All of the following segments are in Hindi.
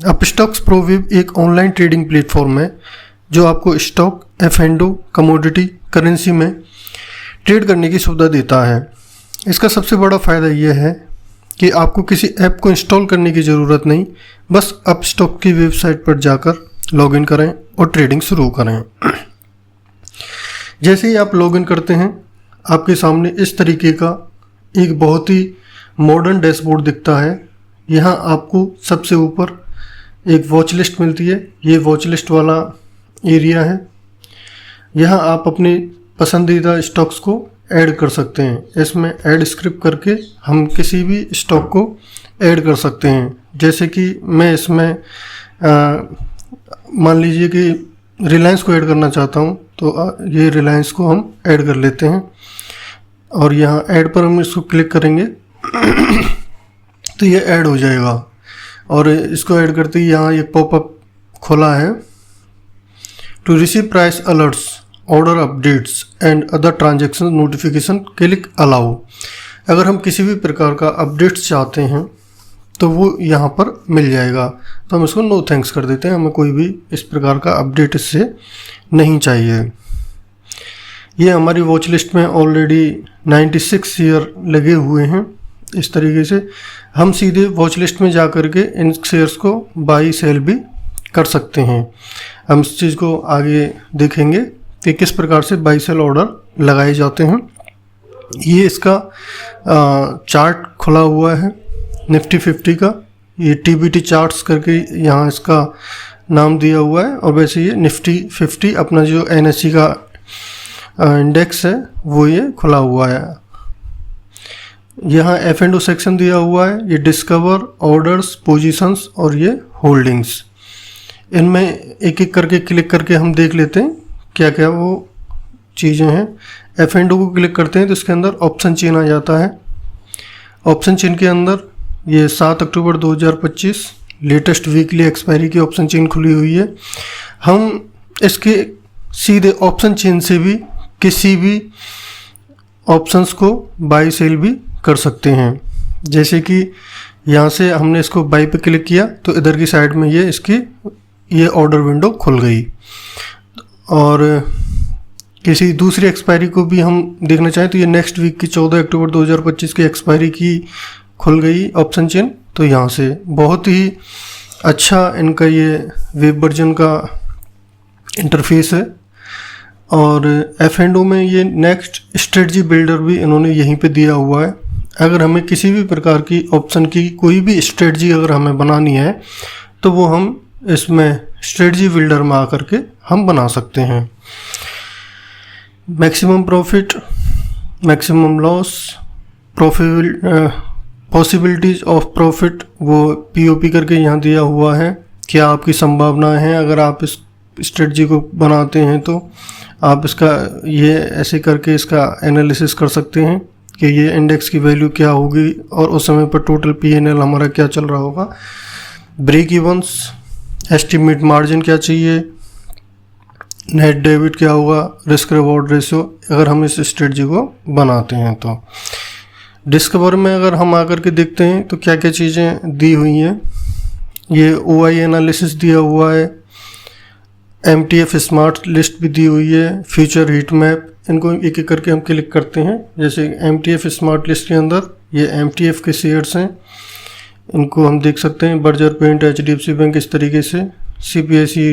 अपस्टॉक्स प्रोवेब एक ऑनलाइन ट्रेडिंग प्लेटफॉर्म है जो आपको स्टॉक, एफ&ओ, कमोडिटी, करेंसी में ट्रेड करने की सुविधा देता है। इसका सबसे बड़ा फ़ायदा यह है कि आपको किसी ऐप को इंस्टॉल करने की ज़रूरत नहीं, बस अपस्टॉक की वेबसाइट पर जाकर लॉगिन करें और ट्रेडिंग शुरू करें। जैसे ही आप लॉगिन करते हैं, आपके सामने इस तरीके का एक बहुत ही मॉडर्न डैशबोर्ड दिखता है। यहाँ आपको सबसे ऊपर एक वॉच लिस्ट मिलती है। ये वॉच लिस्ट वाला एरिया है। यहाँ आप अपने पसंदीदा स्टॉक्स को ऐड कर सकते हैं। इसमें ऐड स्क्रिप्ट करके हम किसी भी स्टॉक को ऐड कर सकते हैं। जैसे कि मैं इसमें मान लीजिए कि रिलायंस को ऐड करना चाहता हूँ, तो ये रिलायंस को हम ऐड कर लेते हैं और यहाँ ऐड पर हम इसको क्लिक करेंगे तो ये ऐड हो जाएगा। और इसको ऐड करते ही यहाँ एक पॉपअप खुला है, to receive price alerts, order updates and other transaction notification click allow. अगर हम किसी भी प्रकार का अपडेट्स चाहते हैं तो वो यहाँ पर मिल जाएगा, तो हम इसको नो थैंक्स कर देते हैं। हमें कोई भी इस प्रकार का अपडेट इससे नहीं चाहिए। ये हमारी वॉच लिस्ट में ऑलरेडी 96 शेयर लगे हुए हैं। इस तरीके से हम सीधे वॉच लिस्ट में जा कर के इन शेयर्स को बाई सेल भी कर सकते हैं। हम इस चीज़ को आगे देखेंगे कि किस प्रकार से बाई सेल ऑर्डर लगाए जाते हैं। ये इसका चार्ट खुला हुआ है निफ्टी 50 का। ये टीबीटी चार्ट्स करके यहाँ इसका नाम दिया हुआ है। और वैसे ये निफ्टी 50 अपना जो एनएसई का इंडेक्स है वो ये खुला हुआ है। यहाँ एफ&ओ सेक्शन दिया हुआ है। ये डिस्कवर, ऑर्डर्स, पोजीशंस और ये होल्डिंग्स। इनमें एक एक करके क्लिक करके हम देख लेते हैं क्या क्या वो चीज़ें हैं। एफ&ओ को क्लिक करते हैं तो इसके अंदर ऑप्शन चेन आ जाता है। ऑप्शन चेन के अंदर ये 7 अक्टूबर 2025 लेटेस्ट वीकली एक्सपायरी की ऑप्शन चेन खुली हुई है। हम इसके सीधे ऑप्शन चेन से भी किसी भी ऑप्शंस को बाई सेल भी कर सकते हैं। जैसे कि यहाँ से हमने इसको बाई पे क्लिक किया तो इधर की साइड में ये इसकी ये ऑर्डर विंडो खुल गई। और किसी दूसरी एक्सपायरी को भी हम देखना चाहें तो ये नेक्स्ट वीक की 14 अक्टूबर 2025 की एक्सपायरी की खुल गई ऑप्शन चेन। तो यहाँ से बहुत ही अच्छा इनका ये वेब वर्जन का इंटरफेस है। और एफ&ओ में ये नेक्स्ट स्ट्रेटजी बिल्डर भी इन्होंने यहीं पे दिया हुआ है। अगर हमें किसी भी प्रकार की ऑप्शन की कोई भी स्ट्रेटजी अगर हमें बनानी है तो वो हम इसमें स्ट्रेटजी बिल्डर में आकर के हम बना सकते हैं। Maximum profit, maximum loss, possibilities of profit वो पीओपी करके यहाँ दिया हुआ है। क्या आपकी संभावनाएं हैं अगर आप इस स्ट्रेटजी को बनाते हैं तो आप इसका ये ऐसे करके इसका एनालिसिस कर सकते हैं कि ये इंडेक्स की वैल्यू क्या होगी और उस समय पर टोटल पीएनएल हमारा क्या चल रहा होगा। ब्रेक इवन्स, एस्टिमेट मार्जिन क्या चाहिए, नेट डेबिट क्या होगा, रिस्क रिवॉर्ड रेशियो, अगर हम इस स्ट्रेटजी को बनाते हैं तो। डिस्कवर में अगर हम आकर के देखते हैं तो क्या क्या चीज़ें दी हुई हैं। ये ओआई एनालिसिस दिया हुआ है, एमटीएफ स्मार्ट लिस्ट भी दी हुई है, फ्यूचर हीट मैप। इनको एक एक करके हम क्लिक करते हैं। जैसे एमटीएफ स्मार्ट लिस्ट के अंदर ये एमटीएफ के शेयर्स हैं, इनको हम देख सकते हैं। बर्जर पेंट, एचडीएफसी बैंक, इस तरीके से सीपीएसई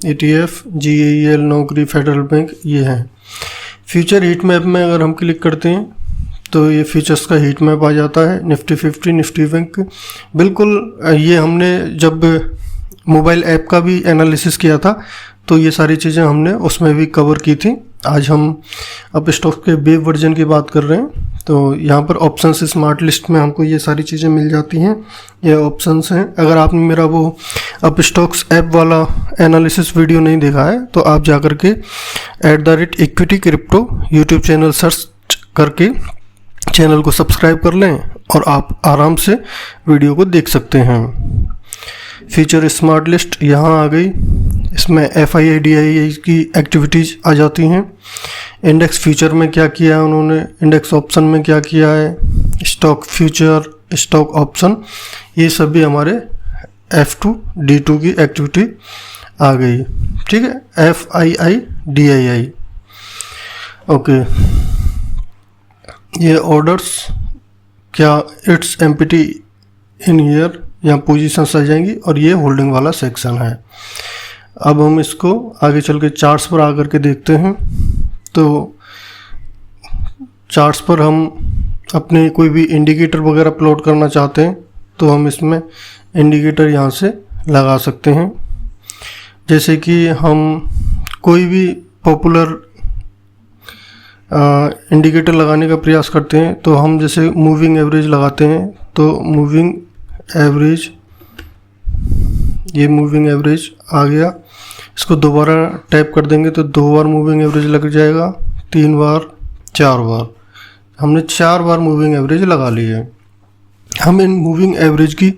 ईटीएफ, जीएईएल, नौकरी, फेडरल बैंक, ये हैं। फ्यूचर हीट मैप में अगर हम क्लिक करते हैं तो ये फीचर्स का हीट मैप आ जाता है। निफ्टी 50, निफ्टी बैंक, बिल्कुल ये हमने जब मोबाइल ऐप का भी एनालिसिस किया था तो ये सारी चीज़ें हमने उसमें भी कवर की थी। आज हम अब स्टॉक के वेब वर्जन की बात कर रहे हैं। तो यहाँ पर ऑप्शंस स्मार्ट लिस्ट में हमको ये सारी चीज़ें मिल जाती हैं। ये ऑप्शंस हैं। अगर आपने मेरा वो अब स्टॉक्स ऐप वाला एनालिसिस वीडियो नहीं देखा है तो आप जा कर के @equity crypto YouTube channel search करके चैनल को सब्सक्राइब कर लें और आप आराम से वीडियो को देख सकते हैं। फीचर स्मार्ट लिस्ट यहाँ आ गई। इसमें FII की एक्टिविटीज़ आ जाती हैं। इंडेक्स फ्यूचर में क्या किया है उन्होंने, इंडेक्स ऑप्शन में क्या किया है, स्टॉक फ्यूचर, स्टॉक ऑप्शन, ये सभी हमारे F2 D2 की एक्टिविटी आ गई। ठीक है, FII DII। ओके, ये ऑर्डर्स क्या इट्स एम्प्टी इन ईयर, यहाँ पोजीशंस आ जाएंगी और ये होल्डिंग वाला सेक्शन है। अब हम इसको आगे चल के चार्ट्स पर आकर के देखते हैं। तो चार्ट्स पर हम अपने कोई भी इंडिकेटर वगैरह प्लॉट करना चाहते हैं तो हम इसमें इंडिकेटर यहाँ से लगा सकते हैं। जैसे कि हम कोई भी पॉपुलर इंडिकेटर लगाने का प्रयास करते हैं तो हम जैसे मूविंग एवरेज लगाते हैं, तो मूविंग एवरेज, ये मूविंग एवरेज आ गया। इसको दोबारा टैप कर देंगे तो 2 बार मूविंग एवरेज लग जाएगा, 3 बार, 4 बार। हमने 4 बार मूविंग एवरेज लगा ली है। हम इन मूविंग एवरेज की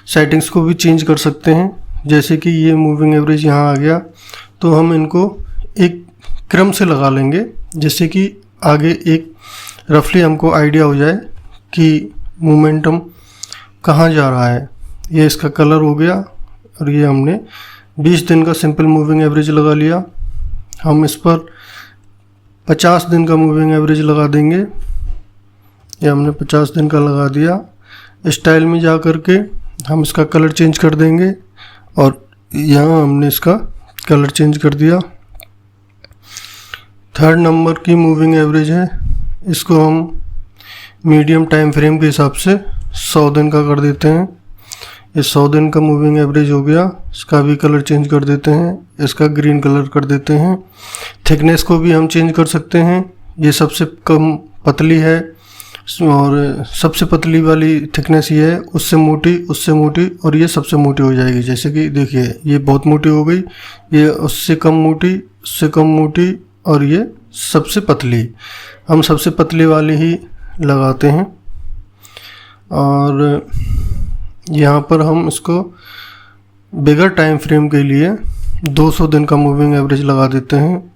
सेटिंग्स को भी चेंज कर सकते हैं। जैसे कि ये मूविंग एवरेज यहाँ आ गया तो हम इनको एक क्रम से लगा लेंगे, जिससे कि आगे एक रफली हमको आइडिया हो जाए कि मोमेंटम कहाँ जा रहा है। ये इसका कलर हो गया और ये हमने 20 दिन का सिंपल मूविंग एवरेज लगा लिया। हम इस पर 50 दिन का मूविंग एवरेज लगा देंगे। ये हमने 50 दिन का लगा दिया। स्टाइल में जा कर के हम इसका कलर चेंज कर देंगे और यहाँ हमने इसका कलर चेंज कर दिया। 3rd नंबर की मूविंग एवरेज है, इसको हम मीडियम टाइम फ्रेम के हिसाब से 100 दिन का कर देते हैं। ये 100 दिन का मूविंग एवरेज हो गया। इसका भी कलर चेंज कर देते हैं, इसका ग्रीन कलर कर देते हैं। थिकनेस को भी हम चेंज कर सकते हैं। ये सबसे कम पतली है और सबसे पतली वाली थिकनेस ये है, उससे मोटी और ये सबसे मोटी हो जाएगी। जैसे कि देखिए ये बहुत मोटी हो गई, ये उससे कम मोटी और ये सबसे पतली। हम सबसे पतली वाली ही लगाते हैं और यहाँ पर हम इसको बिगर टाइम फ्रेम के लिए 200 दिन का मूविंग एवरेज लगा देते हैं।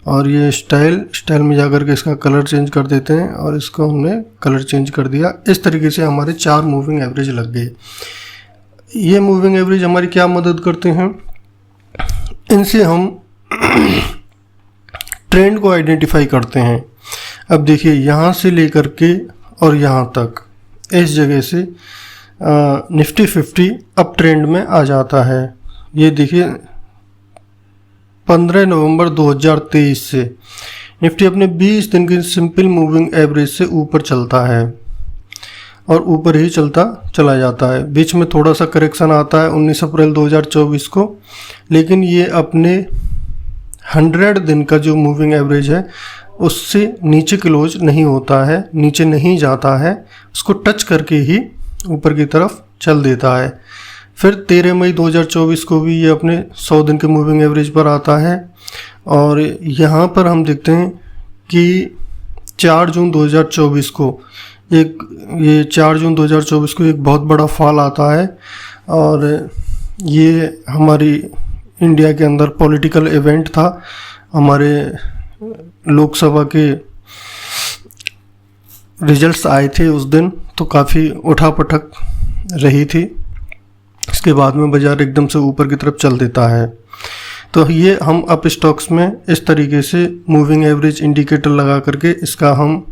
और ये स्टाइल में जाकर के इसका कलर चेंज कर देते हैं और इसको हमने कलर चेंज कर दिया। इस तरीके से हमारे 4 मूविंग एवरेज लग गए। ये मूविंग एवरेज हमारी क्या मदद करते हैं, इनसे हम ट्रेंड को आइडेंटिफाई करते हैं। अब देखिए यहाँ से लेकर के और यहाँ तक इस जगह से निफ्टी 50 अप ट्रेंड में आ जाता है। ये देखिए 15 नवंबर 2023 से निफ्टी अपने 20 दिन की सिंपल मूविंग एवरेज से ऊपर चलता है और ऊपर ही चलता चला जाता है। बीच में थोड़ा सा करेक्शन आता है 19 अप्रैल 2024 को, लेकिन ये अपने 100 दिन का जो मूविंग एवरेज है उससे नीचे क्लोज नहीं होता है, नीचे नहीं जाता है, उसको टच करके ही ऊपर की तरफ चल देता है। फिर 13 मई 2024 को भी ये अपने 100 दिन के मूविंग एवरेज पर आता है और यहाँ पर हम देखते हैं कि 4 जून 2024 को एक बहुत बड़ा फॉल आता है और ये हमारी इंडिया के अंदर पॉलिटिकल इवेंट था। हमारे लोकसभा के रिजल्ट्स आए थे उस दिन, तो काफ़ी उठापटक रही थी। इसके बाद में बाज़ार एकदम से ऊपर की तरफ चल देता है। तो ये हम अप स्टॉक्स में इस तरीके से मूविंग एवरेज इंडिकेटर लगा करके इसका हम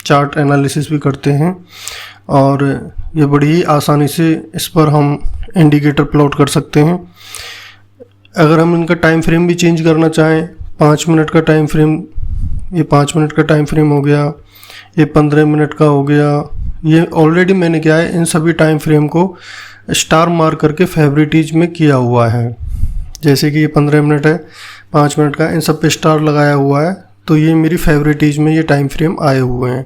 चार्ट एनालिसिस भी करते हैं और ये बड़ी ही आसानी से इस पर हम इंडिकेटर प्लॉट कर सकते हैं। अगर हम इनका टाइम फ्रेम भी चेंज करना चाहें, 5 मिनट का टाइम फ्रेम, ये 5 मिनट का टाइम फ्रेम हो गया, ये 15 मिनट का हो गया। ये ऑलरेडी मैंने क्या है, इन सभी टाइम फ्रेम को स्टार मार्क करके फेवरेटीज में किया हुआ है। जैसे कि ये 15 मिनट है, 5 मिनट का, इन सब पे स्टार लगाया हुआ है, तो ये मेरी फेवरेटीज में ये टाइम फ्रेम आए हुए हैं।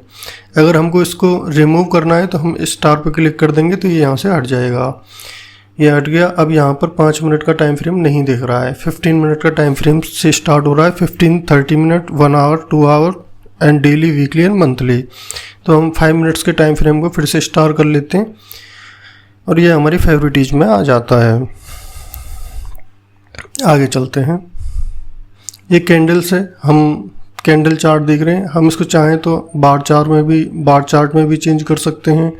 अगर हमको इसको रिमूव करना है तो हम स्टार पे क्लिक कर देंगे तो ये यहाँ से हट जाएगा। ये हट गया। अब यहाँ पर 5 मिनट का टाइम फ्रेम नहीं दिख रहा है, 15 मिनट का टाइम फ्रेम से स्टार्ट हो रहा है, 15, 30 minute, 1 hour, 2 hour and daily, weekly and monthly. तो हम 5 मिनट्स के टाइम फ्रेम को फिर से स्टार कर लेते हैं और ये हमारी फेवरेटीज में आ जाता है। आगे चलते हैं। ये कैंडल्स है, हम कैंडल चार्ट देख रहे हैं। हम इसको चाहें तो बार चार्ट में भी चेंज कर सकते हैं।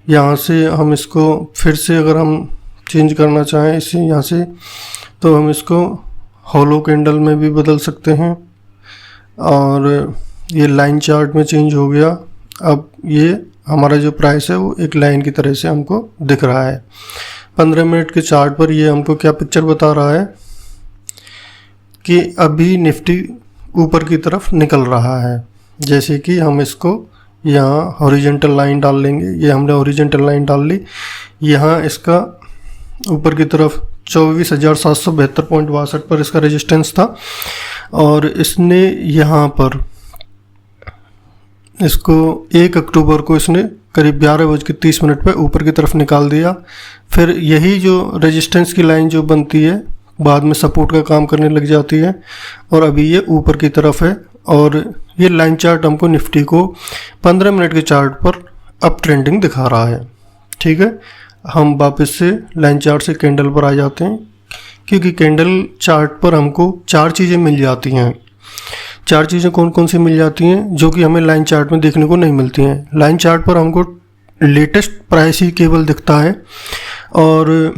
यहाँ से हम इसको फिर से अगर हम चेंज करना चाहें इसे यहाँ से, तो हम इसको हॉलो कैंडल में भी बदल सकते हैं। और ये लाइन चार्ट में चेंज हो गया। अब ये हमारा जो प्राइस है वो एक लाइन की तरह से हमको दिख रहा है। 15 मिनट के चार्ट पर ये हमको क्या पिक्चर बता रहा है कि अभी निफ्टी ऊपर की तरफ निकल रहा है। जैसे कि हम इसको यहाँ हॉरिजॉन्टल लाइन डाल लेंगे, ये हमने हॉरिजॉन्टल लाइन डाल ली। यहाँ इसका ऊपर की तरफ 24,772.62 पर इसका रेजिस्टेंस था, और इसने यहाँ पर इसको 1 अक्टूबर को इसने करीब 11:30 पर ऊपर की तरफ निकाल दिया। फिर यही जो रेजिस्टेंस की लाइन जो बनती है बाद में सपोर्ट का काम करने लग जाती है, और अभी ये ऊपर की तरफ है। और ये लाइन चार्ट हमको निफ्टी को 15 मिनट के चार्ट पर अप ट्रेंडिंग दिखा रहा है। ठीक है, हम वापस से लाइन चार्ट से कैंडल पर आ जाते हैं, क्योंकि कैंडल चार्ट पर हमको 4 चीज़ें मिल जाती हैं। 4 चीज़ें कौन कौन सी मिल जाती हैं जो कि हमें लाइन चार्ट में देखने को नहीं मिलती हैं। लाइन चार्ट पर हमको लेटेस्ट प्राइस ही केवल दिखता है, और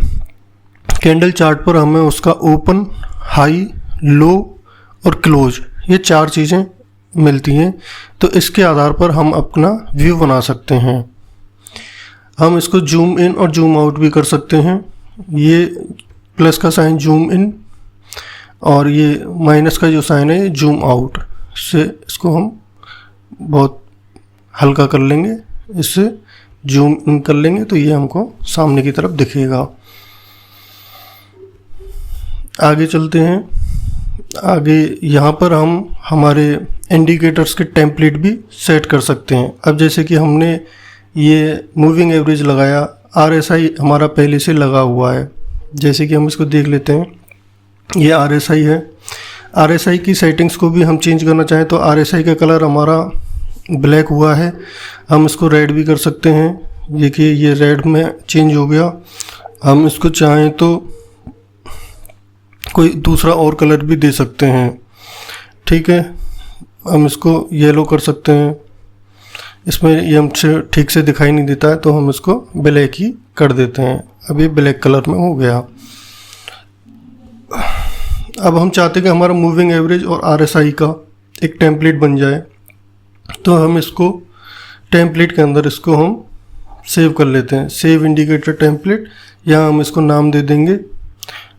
कैंडल चार्ट पर हमें उसका ओपन, हाई, लो और क्लोज, ये 4 चीज़ें मिलती हैं। तो इसके आधार पर हम अपना व्यू बना सकते हैं। हम इसको जूम इन और जूम आउट भी कर सकते हैं। ये प्लस का साइन जूम इन, और ये माइनस का जो साइन है ये जूम आउट से इसको हम बहुत हल्का कर लेंगे, इससे जूम इन कर लेंगे तो ये हमको सामने की तरफ दिखेगा। आगे चलते हैं। आगे यहाँ पर हम हमारे इंडिकेटर्स के टेम्पलेट भी सेट कर सकते हैं। अब जैसे कि हमने ये मूविंग एवरेज लगाया, RSI हमारा पहले से लगा हुआ है। जैसे कि हम इसको देख लेते हैं, ये RSI है। RSI की सेटिंग्स को भी हम चेंज करना चाहें तो RSI का कलर हमारा ब्लैक हुआ है, हम इसको रेड भी कर सकते हैं। देखिए ये रेड में चेंज हो गया। हम इसको चाहें तो कोई दूसरा और कलर भी दे सकते हैं। ठीक है, हम इसको येलो कर सकते हैं। इसमें ये हमसे ठीक से दिखाई नहीं देता है तो हम इसको ब्लैक ही कर देते हैं। अब ये ब्लैक कलर में हो गया। अब हम चाहते हैं कि हमारा मूविंग एवरेज और RSI का एक टेम्पलेट बन जाए, तो हम इसको टेम्पलेट के अंदर इसको हम सेव कर लेते हैं। सेव इंडिकेटर टेम्पलेट, यहाँ हम इसको नाम दे देंगे।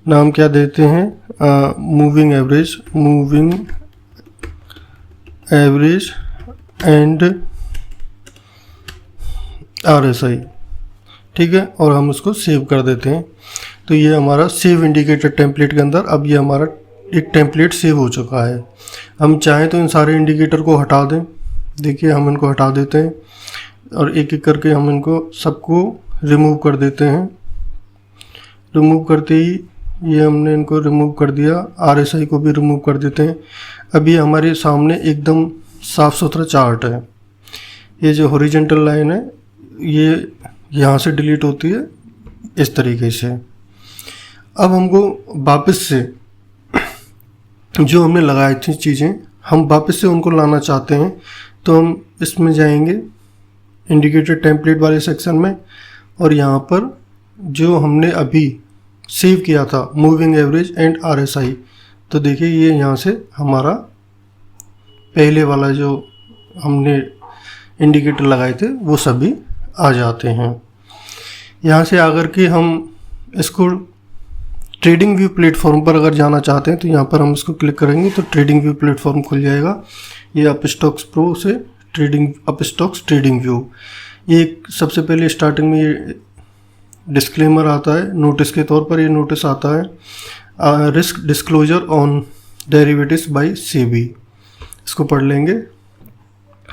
नाम क्या देते हैं? Moving average, moving average and RSI। ठीक है, और हम उसको सेव कर देते हैं। तो ये हमारा सेव इंडिकेटर टेम्पलेट के अंदर अब ये हमारा एक टेम्पलेट सेव हो चुका है। हम चाहें तो इन सारे इंडिकेटर को हटा दें। देखिए हम इनको हटा देते हैं और एक एक करके हम इनको सबको रिमूव कर देते हैं। रिमूव करते ही ये हमने इनको रिमूव कर दिया। RSI को भी रिमूव कर देते हैं। अभी हमारे सामने एकदम साफ़ सुथरा चार्ट है। ये जो हॉरिजॉन्टल लाइन है ये यहाँ से डिलीट होती है इस तरीके से। अब हमको वापस से जो हमने लगाई थी चीज़ें, हम वापस से उनको लाना चाहते हैं, तो हम इसमें जाएंगे इंडिकेटर टेम्पलेट वाले सेक्शन में, और यहाँ पर जो हमने अभी सेव किया था मूविंग एवरेज एंड RSI, तो देखिए ये यहाँ से हमारा पहले वाला जो हमने इंडिकेटर लगाए थे वो सभी आ जाते हैं। यहाँ से आकर के हम इसको ट्रेडिंग व्यू प्लेटफॉर्म पर अगर जाना चाहते हैं तो यहाँ पर हम इसको क्लिक करेंगे तो ट्रेडिंग व्यू प्लेटफॉर्म खुल जाएगा। ये अपस्टॉक्स प्रो से अपस्टॉक्स ट्रेडिंग व्यू। ये सबसे पहले स्टार्टिंग में ये डिस्क्लेमर आता है, नोटिस के तौर पर ये नोटिस आता है, risk disclosure on derivatives by SEBI. इसको पढ़ लेंगे।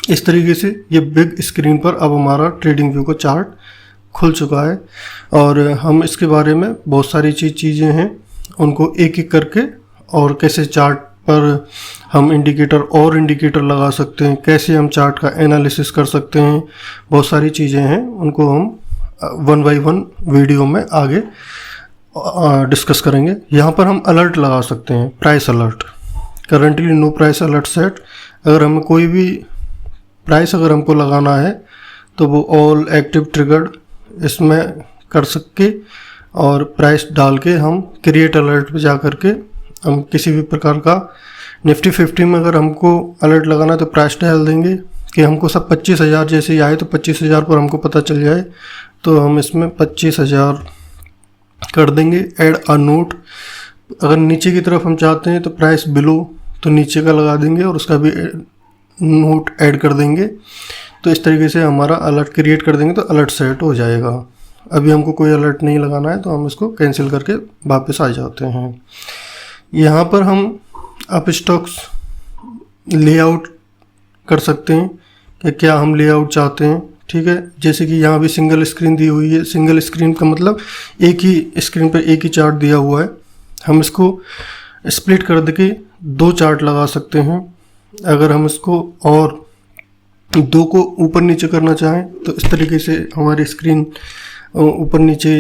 इस तरीके से ये बिग स्क्रीन पर अब हमारा ट्रेडिंग व्यू का चार्ट खुल चुका है, और हम इसके बारे में बहुत सारी चीज़ें हैं उनको एक एक करके, और कैसे चार्ट पर हम इंडिकेटर लगा सकते हैं, कैसे हम चार्ट का एनालिसिस कर सकते हैं, बहुत सारी चीज़ें हैं। उनको हम 1 बाय 1 वीडियो में आगे डिस्कस करेंगे। यहाँ पर हम अलर्ट लगा सकते हैं, price alert. Currently no price alert set. अगर हमें कोई भी प्राइस अगर हमको लगाना है तो वो ऑल एक्टिव ट्रिगर्ड इसमें कर सके और प्राइस डाल के हम क्रिएट अलर्ट पे जा कर के हम किसी भी प्रकार का निफ्टी 50 में अगर हमको अलर्ट लगाना है तो प्राइस डाल देंगे कि हमको सब 25,000 जैसे ही आए तो 25,000 पर हमको पता चल जाए, तो हम इसमें 25,000 कर देंगे। ऐड अ नोट, अगर नीचे की तरफ हम चाहते हैं तो प्राइस बिलो तो नीचे का लगा देंगे और उसका भी नोट ऐड कर देंगे। तो इस तरीके से हमारा अलर्ट क्रिएट कर देंगे तो अलर्ट सेट हो जाएगा। अभी हमको कोई अलर्ट नहीं लगाना है तो हम इसको कैंसिल करके वापस आ जाते हैं। यहाँ पर हम अप स्टॉक्स लेआउट कर सकते हैं कि क्या हम लेआउट चाहते हैं, ठीक है। जैसे कि यहाँ भी सिंगल स्क्रीन दी हुई है। सिंगल स्क्रीन का मतलब एक ही स्क्रीन पर एक ही चार्ट दिया हुआ है। हम इसको स्प्लिट कर दे के 2 चार्ट लगा सकते हैं। अगर हम इसको और 2 को ऊपर नीचे करना चाहें तो इस तरीके से हमारी स्क्रीन ऊपर नीचे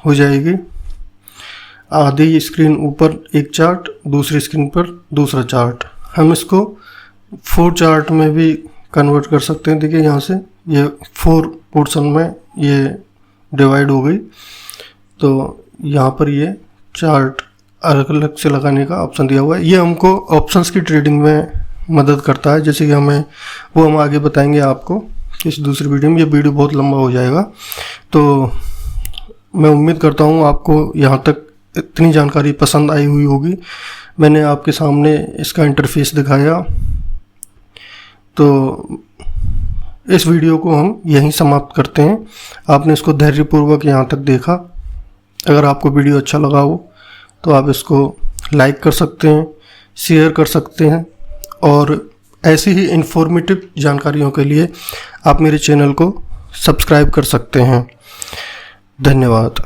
हो जाएगी। आधी स्क्रीन ऊपर एक चार्ट, दूसरी स्क्रीन पर दूसरा चार्ट। हम इसको 4 चार्ट में भी कन्वर्ट कर सकते हैं। देखिए यहाँ से ये 4 पोर्शन में ये डिवाइड हो गई, तो यहाँ पर ये चार्ट अलग अलग से लगाने का ऑप्शन दिया हुआ है। ये हमको ऑप्शंस की ट्रेडिंग में मदद करता है, जैसे कि हम आगे बताएंगे आपको इस दूसरी वीडियो में। ये वीडियो बहुत लंबा हो जाएगा, तो मैं उम्मीद करता हूँ आपको यहाँ तक इतनी जानकारी पसंद आई हुई होगी। मैंने आपके सामने इसका इंटरफेस दिखाया, तो इस वीडियो को हम यहीं समाप्त करते हैं। आपने इसको धैर्यपूर्वक यहाँ तक देखा। अगर आपको वीडियो अच्छा लगा हो तो आप इसको लाइक कर सकते हैं, शेयर कर सकते हैं, और ऐसी ही इन्फॉर्मेटिव जानकारियों के लिए आप मेरे चैनल को सब्सक्राइब कर सकते हैं। धन्यवाद।